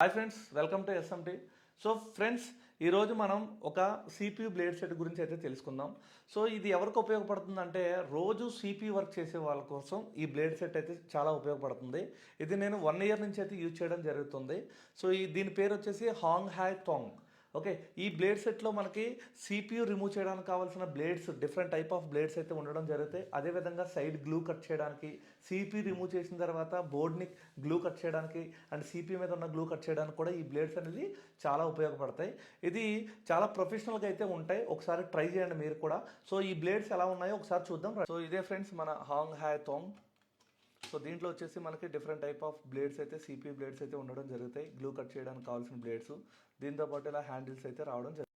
Hi friends, welcome to SMT. So friends, ఈరోజు మనం ఒక సిపియు బ్లేడ్ సెట్ గురించి అయితే తెలుసుకుందాం. సో ఇది ఎవరికి ఉపయోగపడుతుందంటే రోజు సిపియు వర్క్ చేసే వాళ్ళ కోసం ఈ బ్లేడ్ సెట్ అయితే చాలా ఉపయోగపడుతుంది. ఇది నేను 1 ఇయర్ నుంచి అయితే యూజ్ చేయడం జరుగుతుంది. సో దీని పేరు వచ్చేసి హాంగ్ హ్యాయ్ థాంగ్. ఓకే, ఈ బ్లేడ్ సెట్లో మనకి సిపియు రిమూవ్ చేయడానికి కావాల్సిన blades, different type of blades అయితే ఉండడం జరుగుతాయి. అదేవిధంగా సైడ్ గ్లూ కట్ చేయడానికి, సిపియు రిమూవ్ చేసిన తర్వాత బోర్డ్ని గ్లూ కట్ చేయడానికి అండ్ సిపియు మీద ఉన్న గ్లూ కట్ చేయడానికి కూడా ఈ బ్లేడ్స్ అనేది చాలా ఉపయోగపడతాయి. ఇది చాలా ప్రొఫెషనల్గా అయితే ఉంటాయి. ఒకసారి ట్రై చేయండి మీరు కూడా. సో ఈ బ్లేడ్స్ ఎలా ఉన్నాయో ఒకసారి చూద్దాం. సో ఇదే ఫ్రెండ్స్ మన హాంగ్ హ్యాయ్ థాంగ్. సో దీంట్లో వచ్చేసి మనకి డిఫరెంట్ టైప్ ఆఫ్ బ్లేడ్స్ అయితే, సిపి బ్లేడ్స్ అయితే ఉండడం జరుగుతాయి. గ్లూ కట్ చేయడానికి కావాల్సిన బ్లేడ్స్, దీంతో పాటు ఇలా హ్యాండిల్స్ అయితే రావడం జరుగుతుంది.